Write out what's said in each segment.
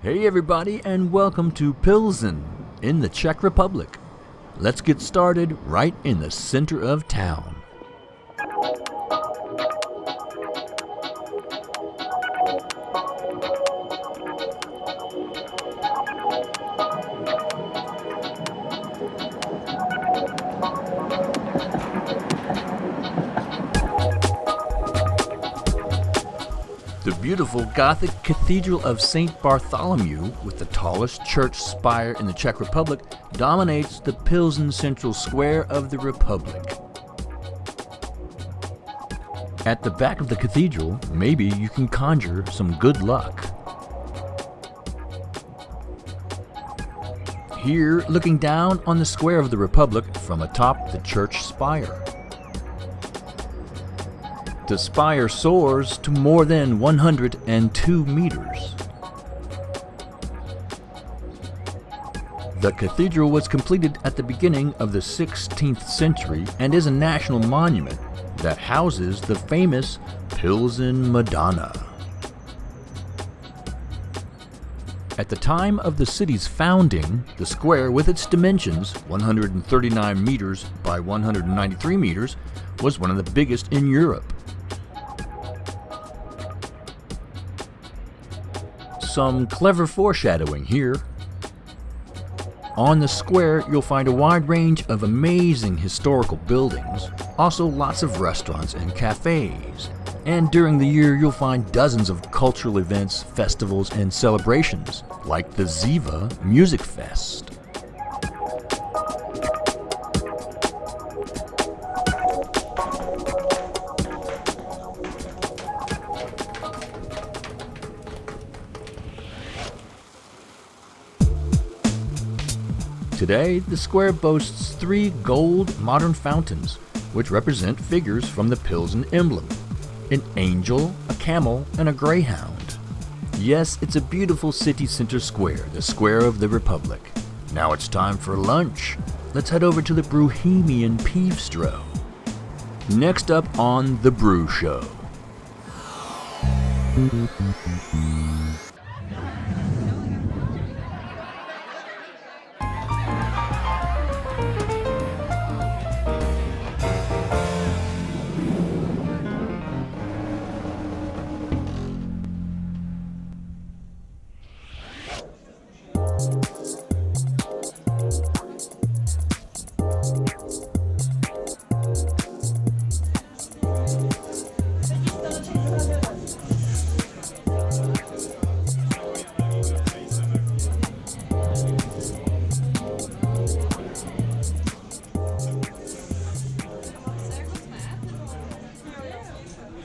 Hey everybody, and welcome to Pilsen in the Czech Republic. Let's get started right in the center of town. The beautiful Gothic Cathedral of St. Bartholomew, with the tallest church spire in the Czech Republic, dominates the Pilsen Central Square of the Republic. At the back of the cathedral, maybe you can conjure some good luck. Here, looking down on the Square of the Republic from atop the church spire. The spire soars to more than 102 meters. The cathedral was completed at the beginning of the 16th century and is a national monument that houses the famous Pilsen Madonna. At the time of the city's founding, the square, with its dimensions 139 meters by 193 meters, was one of the biggest in Europe. Some clever foreshadowing here. On the square, you'll find a wide range of amazing historical buildings, also lots of restaurants and cafes. And during the year, you'll find dozens of cultural events, festivals, and celebrations, like the Ziva Music Fest. Today, the square boasts 3 gold modern fountains, which represent figures from the Pilsen emblem: an angel, a camel, and a greyhound. Yes, it's a beautiful city center square, the Square of the Republic. Now it's time for lunch. Let's head over to the Bohemian Bistro. Next up on the Brewshow.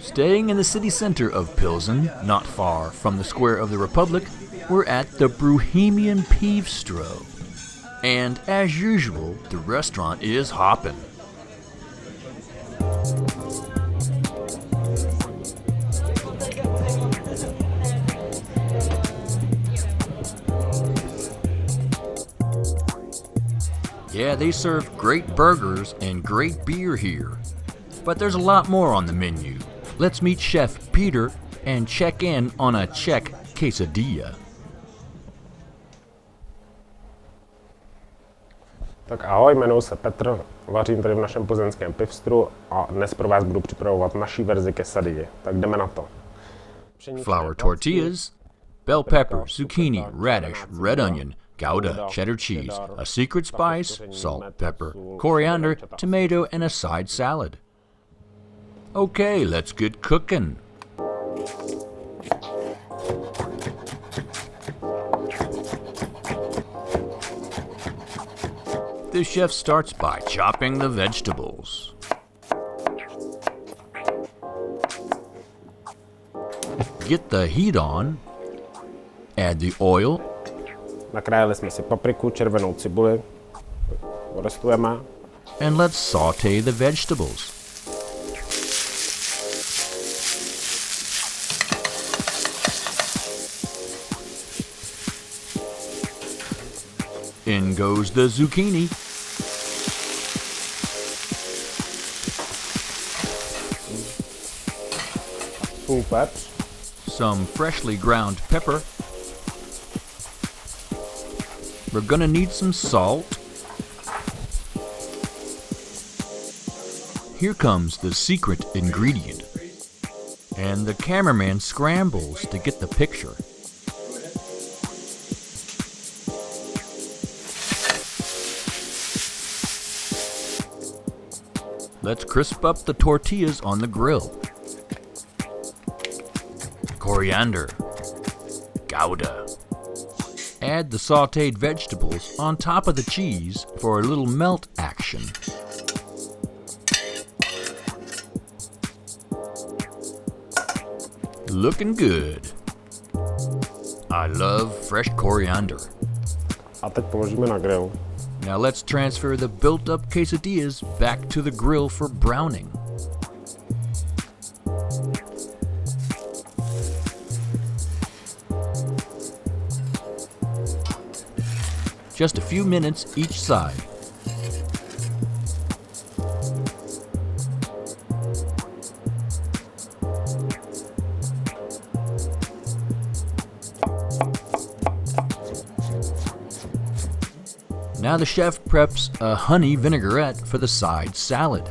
Staying in the city center of Pilsen, not far from the Square of the Republic, we're at the Bohemian Bistro. And as usual, the restaurant is hoppin'. Yeah, they serve great burgers and great beer here. But there's a lot more on the menu. Let's meet Chef Peter and check in on a Czech quesadilla. Tak ahoj, jmenuji se Petr, vařím tady v našem plzeňském pivstru a dnes pro vás budu připravovat naší verzi quesadilly. Tak jdeme na to. Flour tortillas, bell pepper, zucchini, radish, red onion, Gouda, cheddar cheese, a secret spice, salt, pepper, coriander, tomato, and a side salad. Okay, let's get cooking. The chef starts by chopping the vegetables. Get the heat on. Add the oil. Nakrájeli jsme si papriku, červenou cibuli. Porostujeme. And let's saute the vegetables. In goes the zucchini. Sůl, pepř. Some freshly ground pepper. we're gonna need some salt. Here comes the secret ingredient, and the cameraman scrambles to get the picture. Let's crisp up the tortillas on the grill. Coriander, Gouda. Add the sautéed vegetables on top of the cheese for a little melt action. Looking good. I love fresh coriander. A teď položíme na grill. Now let's transfer the built-up quesadillas back to the grill for browning. Just a few minutes each side. Now the chef preps a honey vinaigrette for the side salad.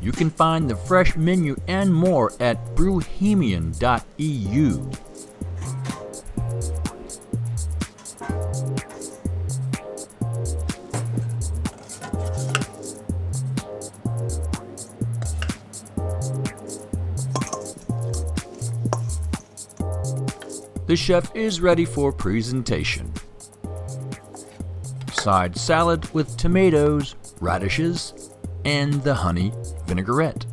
You can find the fresh menu and more at brewhemian.eu. The chef is ready for presentation. Side salad with tomatoes, radishes, and the honey vinaigrette.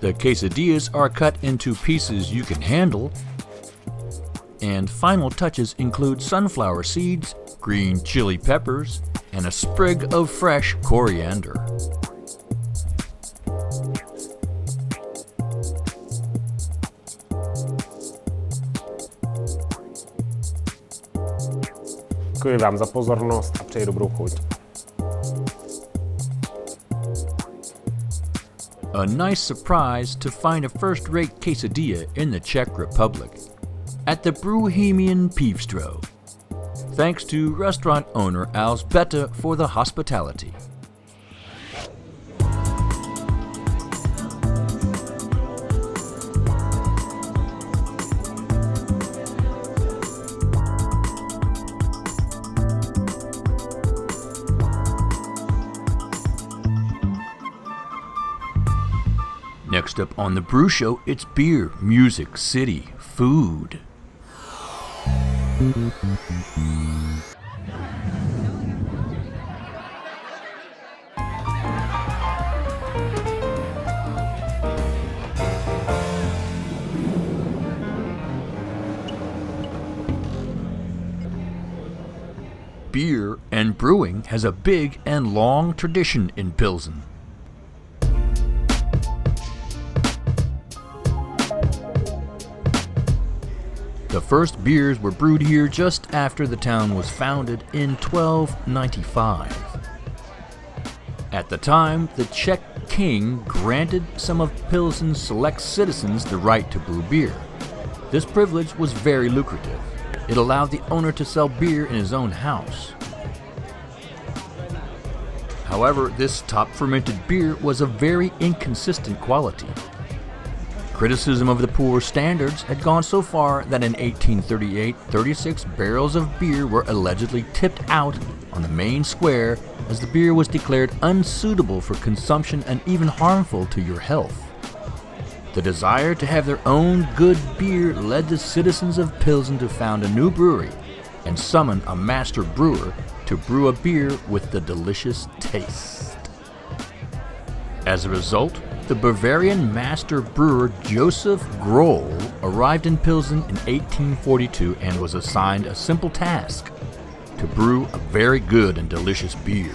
The quesadillas are cut into pieces you can handle, and final touches include sunflower seeds, green chili peppers, and a sprig of fresh coriander. Děkuji vám za pozornost a přeji dobrou chuť. A nice surprise to find a first-rate quesadilla in the Czech Republic at the Brewhemian Bistro. Thanks to restaurant owner Alzbeta for the hospitality. Next up on the Brewshow, it's beer, music, city, food. Beer and brewing has a big and long tradition in Plzen. The first beers were brewed here just after the town was founded in 1295. At the time, the Czech king granted some of Pilsen's select citizens the right to brew beer. This privilege was very lucrative. It allowed the owner to sell beer in his own house. However, this top fermented beer was of very inconsistent quality. Criticism of the poor standards had gone so far that in 1838, 36 barrels of beer were allegedly tipped out on the main square as the beer was declared unsuitable for consumption and even harmful to your health. The desire to have their own good beer led the citizens of Pilsen to found a new brewery and summon a master brewer to brew a beer with the delicious taste. As a result, the Bavarian master brewer Joseph Groll arrived in Pilsen in 1842 and was assigned a simple task: to brew a very good and delicious beer.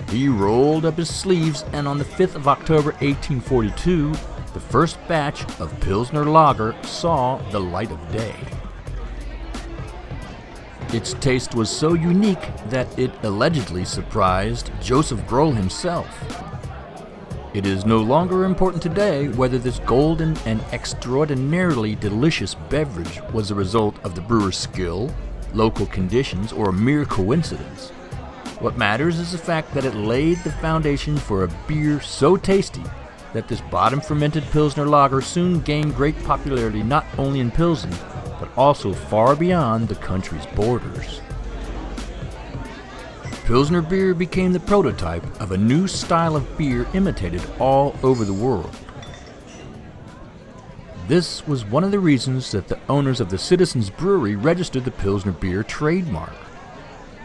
He rolled up his sleeves, and on the 5th of October 1842, the first batch of Pilsner Lager saw the light of day. Its taste was so unique that it allegedly surprised Joseph Grohl himself. It is no longer important today whether this golden and extraordinarily delicious beverage was a result of the brewer's skill, local conditions, or a mere coincidence. What matters is the fact that it laid the foundation for a beer so tasty that this bottom-fermented Pilsner lager soon gained great popularity not only in Pilsen, but also far beyond the country's borders. Pilsner beer became the prototype of a new style of beer imitated all over the world. This was one of the reasons that the owners of the Citizens Brewery registered the Pilsner beer trademark,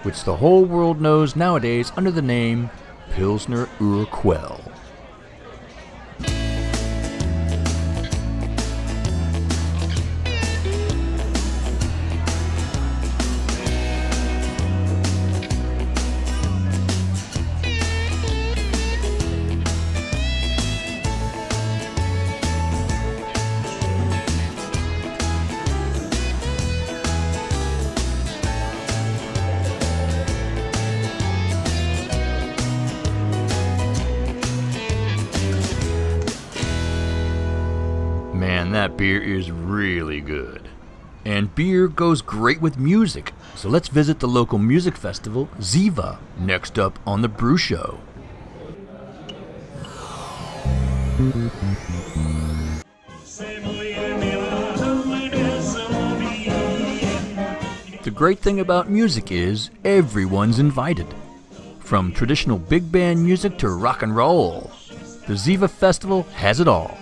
which the whole world knows nowadays under the name Pilsner Urquell. Man, that beer is really good. And beer goes great with music, so let's visit the local music festival, Ziva, next up on the Brewshow. The great thing about music is everyone's invited. From traditional big band music to rock and roll, the Ziva Festival has it all.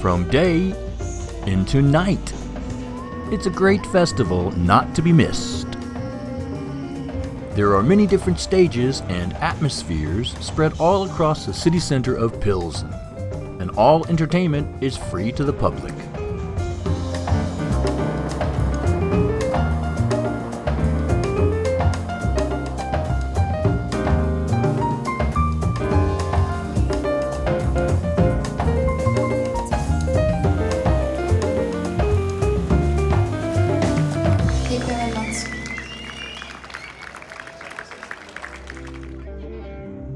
From day into night. It's a great festival not to be missed. There are many different stages and atmospheres spread all across the city center of Pilsen, and all entertainment is free to the public.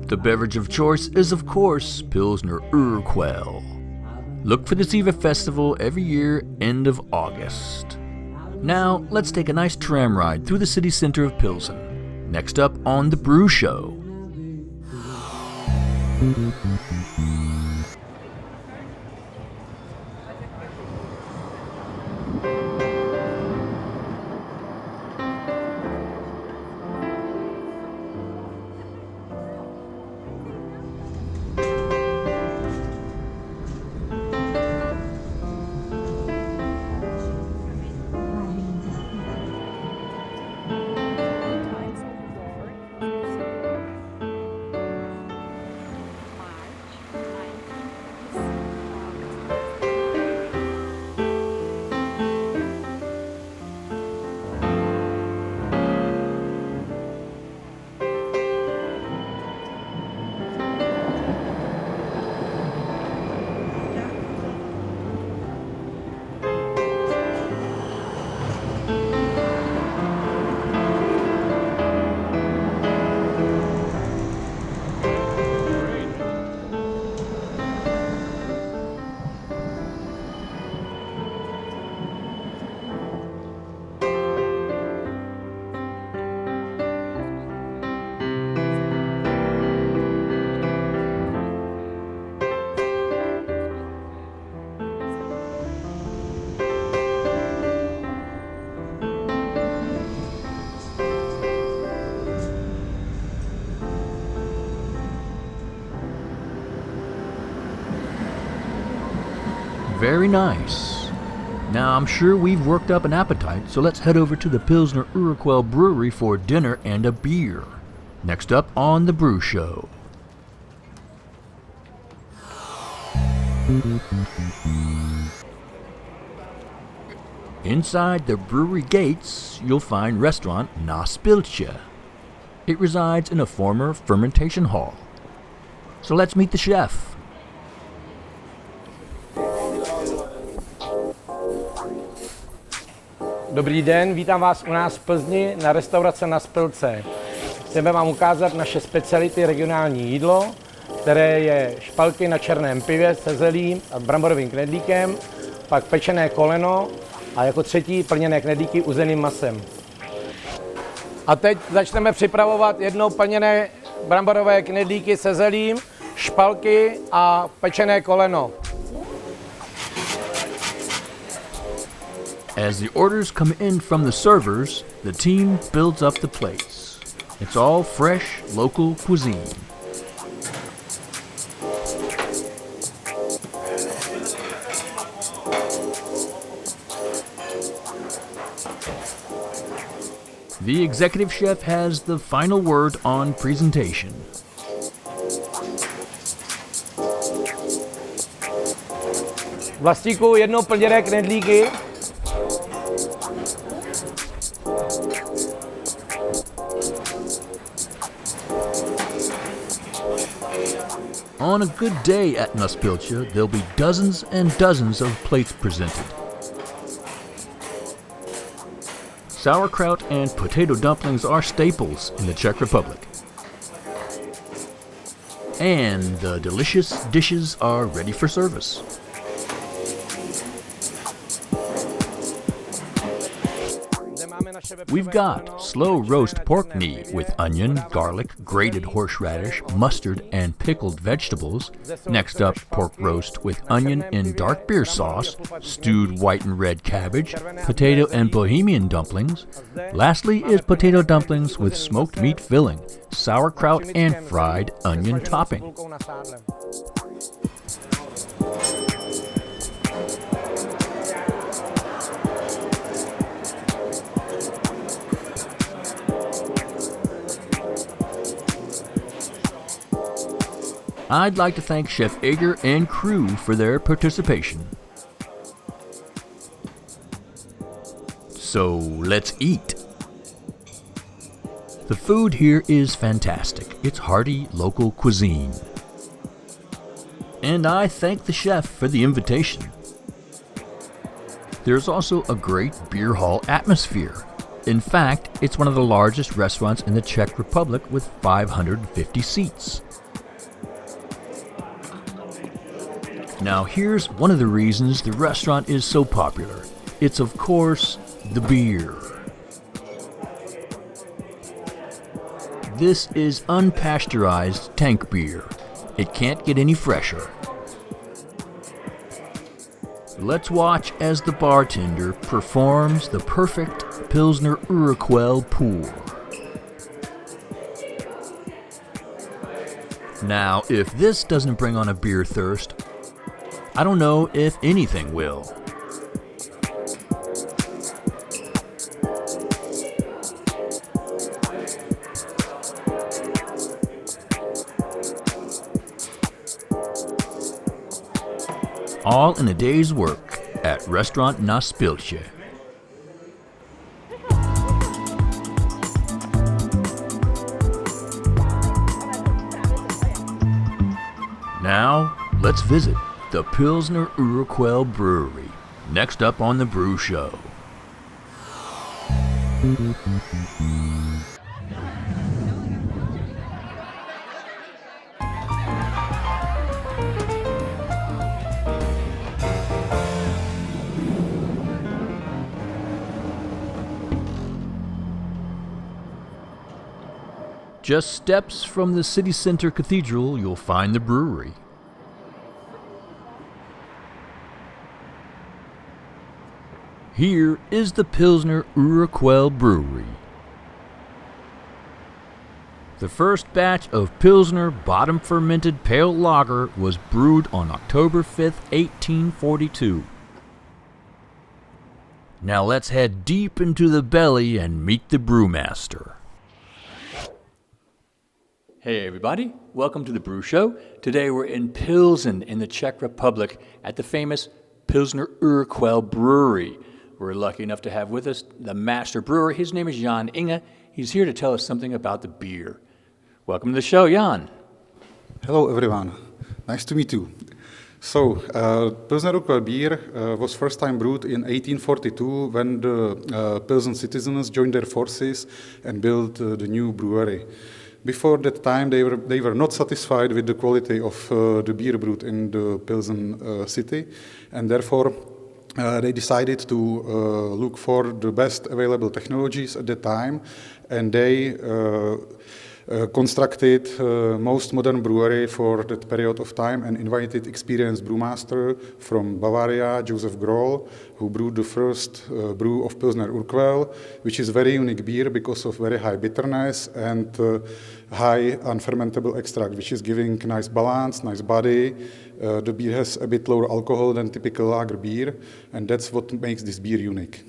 The beverage of choice is, of course, Pilsner Urquell. Look for the Ziva Festival every year, end of August. Now, let's take a nice tram ride through the city center of Pilsen. Next up on the Brewshow. Very nice. Now, I'm sure we've worked up an appetite, so let's head over to the Pilsner Urquell Brewery for dinner and a beer. Next up on the Brewshow. Inside the brewery gates, you'll find restaurant Pilsner. It resides in a former fermentation hall. So let's meet the chef. Dobrý den, vítám vás u nás v Plzni na restauraci na Pilsner. Chceme vám ukázat naše speciality regionální jídlo, které je špalky na černém pivě se zelím a bramborovým knedlíkem, pak pečené koleno a jako třetí plněné knedlíky uzeným masem. A teď začneme připravovat jednou plněné bramborové knedlíky se zelím, špalky a pečené koleno. As the orders come in from the servers, the team builds up the plates. It's all fresh, local cuisine. The executive chef has the final word on presentation. Vlastíku, jednou plněné knedlíky. On a good day at Pilsner, there'll be dozens and dozens of plates presented. Sauerkraut and potato dumplings are staples in the Czech Republic. And the delicious dishes are ready for service. We've got slow roast pork knee with onion, garlic, grated horseradish, mustard, and pickled vegetables. Next up, pork roast with onion in dark beer sauce, stewed white and red cabbage, potato and bohemian dumplings. Lastly is potato dumplings with smoked meat filling, sauerkraut, and fried onion topping. I'd like to thank Chef Ager and crew for their participation. So let's eat. The food here is fantastic. It's hearty local cuisine. And I thank the chef for the invitation. There's also a great beer hall atmosphere. In fact, it's one of the largest restaurants in the Czech Republic with 550 seats. Now here's one of the reasons the restaurant is so popular. It's of course the beer. This is unpasteurized tank beer. It can't get any fresher. Let's watch as the bartender performs the perfect Pilsner Urquell pour. Now, if this doesn't bring on a beer thirst, I don't know if anything will. All in a day's work at Restaurant Pilsner. Now, let's visit the Pilsner Urquell Brewery, next up on the Brewshow. Just steps from the city center cathedral, you'll find the brewery. Here is the Pilsner Urquell Brewery. The first batch of Pilsner bottom-fermented pale lager was brewed on October 5, 1842. Now let's head deep into the belly and meet the brewmaster. Hey everybody, welcome to the Brewshow. Today we're in Plzen in the Czech Republic at the famous Pilsner Urquell brewery. We're lucky enough to have with us the master brewer. His name is Jan Inge. He's here to tell us something about the beer. Welcome to the show, Jan. Hello everyone, nice to meet you. So, Pilsner Urquell beer was first time brewed in 1842 when the Pilsen citizens joined their forces and built the new brewery. Before that time, they were not satisfied with the quality of the beer brewed in the Pilsen city, and therefore they decided to look for the best available technologies at that time, and they constructed most modern brewery for that period of time and invited experienced brewmaster from Bavaria, Joseph Groll, who brewed the first brew of Pilsner Urquell, which is very unique beer because of very high bitterness and high unfermentable extract, which is giving nice balance, nice body. The beer has a bit lower alcohol than typical lager beer, and that's what makes this beer unique.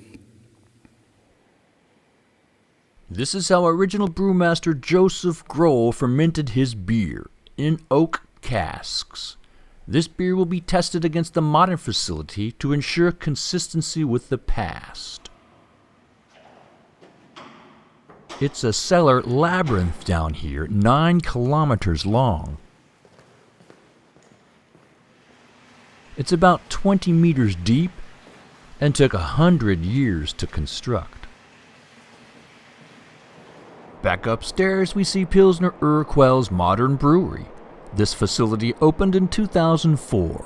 This is how original brewmaster Joseph Groll fermented his beer, in oak casks. This beer will be tested against the modern facility to ensure consistency with the past. It's a cellar labyrinth down here, 9 kilometers long. It's about 20 meters deep and took 100 years to construct. Back upstairs, we see Pilsner Urquell's modern brewery. This facility opened in 2004.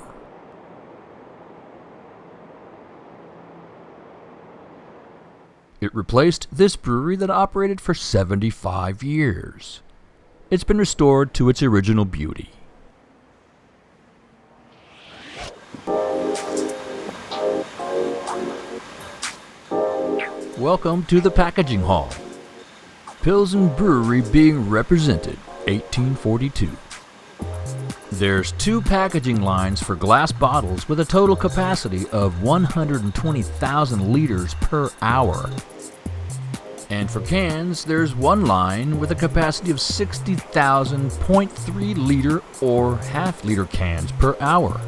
It replaced this brewery that operated for 75 years. It's been restored to its original beauty. Welcome to the packaging hall. Pilsen Brewery being represented, 1842. There's 2 packaging lines for glass bottles with a total capacity of 120,000 liters per hour. And for cans, there's 1 line with a capacity of 60,000 0.3 liter or half-liter cans per hour.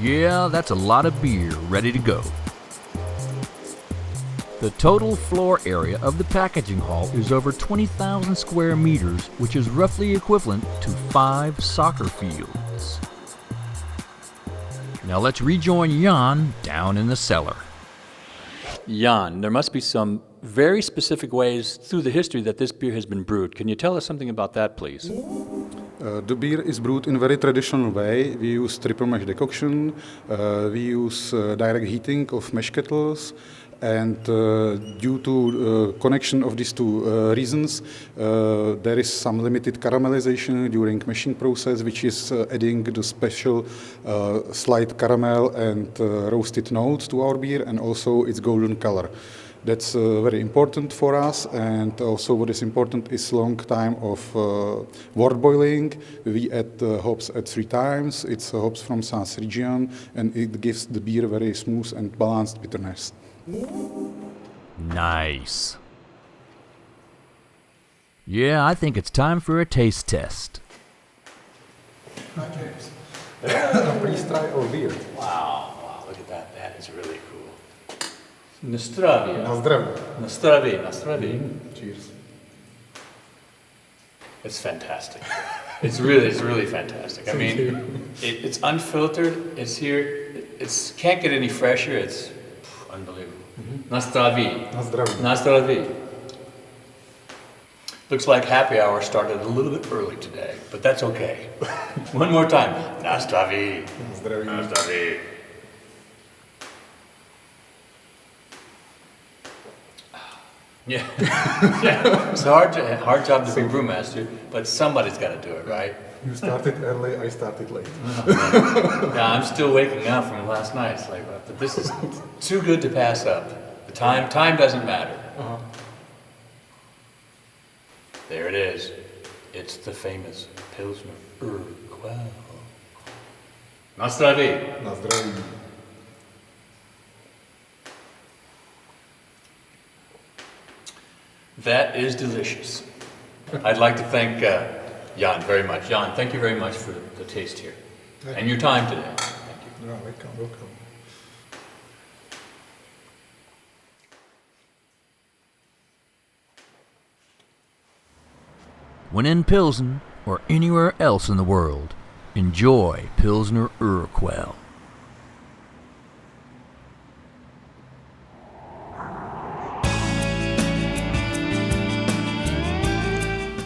Yeah, that's a lot of beer ready to go. The total floor area of the packaging hall is over 20,000 square meters, which is roughly equivalent to 5 soccer fields. Now let's rejoin Jan down in the cellar. Jan, there must be some very specific ways through the history that this beer has been brewed. Can you tell us something about that, please? The beer is brewed in a very traditional way. We use triple mash decoction, we use direct heating of mash kettles, and due to connection of these 2 reasons, there is some limited caramelization during machine process, which is adding the special slight caramel and roasted notes to our beer, and also its golden color. That's very important for us, and also what is important is long time of wort boiling. We add hops at 3 times. It's hops from South region, and it gives the beer very smooth and balanced bitterness. Nice. Yeah, I think it's time for a taste test. Hi, James. Please try our beer. Wow, look at that. That is really cool. Na zdraví. Na zdraví. Na zdraví, na zdraví. Cheers. It's fantastic. It's really fantastic. I mean, it's unfiltered. It's here. It's can't get any fresher. It's unbelievable. Na zdraví. Na zdraví. Na zdraví. Looks like happy hour started a little bit early today, but that's okay. One more time. Na zdraví. Na zdraví. Na zdraví. Yeah. Yeah. It's a hard job to be brewmaster, but somebody's got to do it, right? You started early, I started late. Yeah, I'm still waking up from last night. It's like, but this is too good to pass up. The time doesn't matter. There it is. It's the famous Pilsner Urquell. Na zdraví. Na zdraví. That is delicious. I'd like to thank Jan very much. Jan, thank you very much for the taste here and your time today. Thank you. No, welcome. When in Pilsen or anywhere else in the world, enjoy Pilsner Urquell.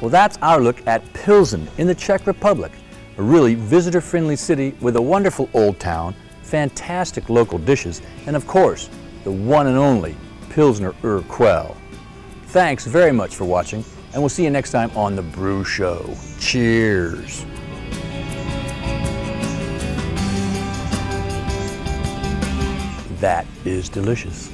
Well, that's our look at Plzen in the Czech Republic, a really visitor-friendly city with a wonderful old town, fantastic local dishes, and of course, the one and only Pilsner Urquell. Thanks very much for watching, and we'll see you next time on the Brewshow. Cheers! That is delicious.